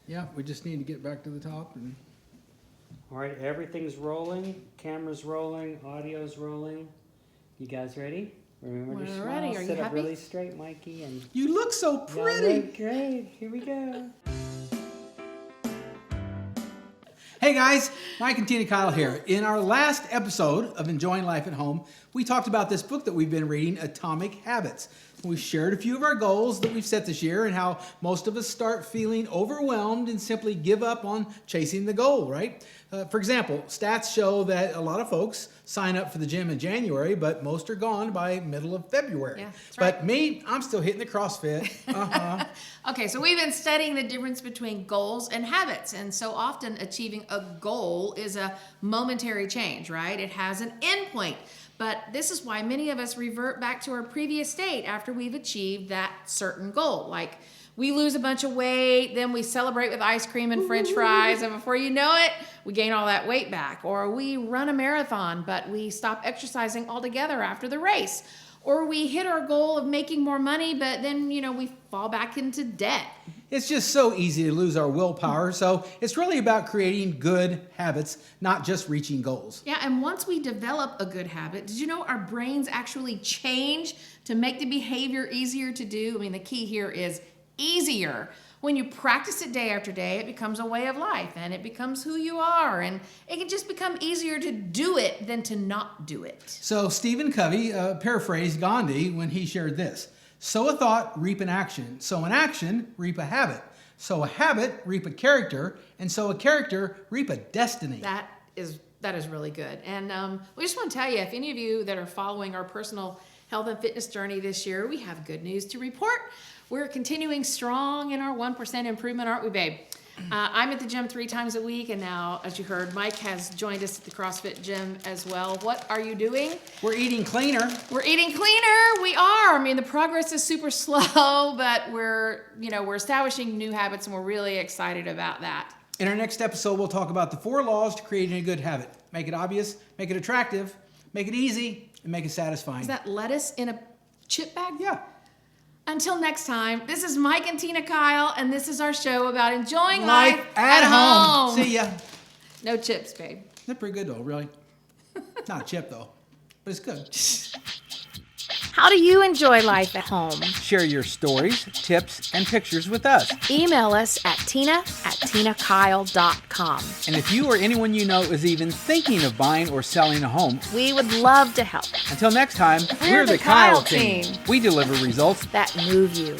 Yeah, we just need to get back to the top. And All right, everything's rolling. Camera's rolling. Audio's rolling. You guys ready? Remember to We're smile. ready. Are you Sit up happy? really straight, Mikey, and you look so y'all pretty. look great. Here we go. Hey guys, Mike and Tina Keil here. In our last episode of Enjoying Life at Home, we talked about this book that we've been reading, Atomic Habits. We shared a few of our goals that we've set this year and how most of us start feeling overwhelmed and simply give up on chasing the goal, right? For example, stats show that a lot of folks sign up for the gym in January, but most are gone by middle of February. Yeah, that's right. But me, I'm still hitting the CrossFit. Okay, so we've been studying the difference between goals and habits. And so often achieving a goal is a momentary change, right? It has an endpoint. But this is why many of us revert back to our previous state after we've achieved that certain goal. Like we lose a bunch of weight, then we celebrate with ice cream and French fries, and before you know it, we gain all that weight back. Or we run a marathon, but we stop exercising altogether after the race. Or we hit our goal of making more money, but then, we fall back into debt. It's just so easy to lose our willpower, so it's really about creating good habits, not just reaching goals. Yeah, and once we develop a good habit, did you know our brains actually change to make the behavior easier to do? I mean, the key here is easier. When you practice it day after day, it becomes a way of life and it becomes who you are, and it can just become easier to do it than to not do it. So Stephen Covey paraphrased Gandhi when he shared this: sow a thought, reap an action. Sow an action, reap a habit. Sow a habit, reap a character. And sow a character, reap a destiny. That is really good. And we just want to tell you, if any of you that are following our personal health and fitness journey this year, we have good news to report. We're continuing strong in our 1% improvement, aren't we, babe? I'm at the gym 3 times a week, and now, as you heard, Mike has joined us at the CrossFit gym as well. What are you doing? We're eating cleaner. We're eating cleaner. We are. I mean, the progress is super slow, but we're establishing new habits, and we're really excited about that. In our next episode, we'll talk about the 4 laws to creating a good habit. Make it obvious, make it attractive, make it easy, and make it satisfying. Is that lettuce in a chip bag? Yeah. Until next time, this is Mike and Tina Keil, and this is our show about enjoying Life at home. See ya. No chips, babe. They're pretty good though, really. Not a chip though, but it's good. How do you enjoy life at home? Share your stories, tips, and pictures with us. Email us at tina@tinakeil.com. And if you or anyone you know is even thinking of buying or selling a home, We would love to help. until next time, We're the Keil team. We deliver results That move you.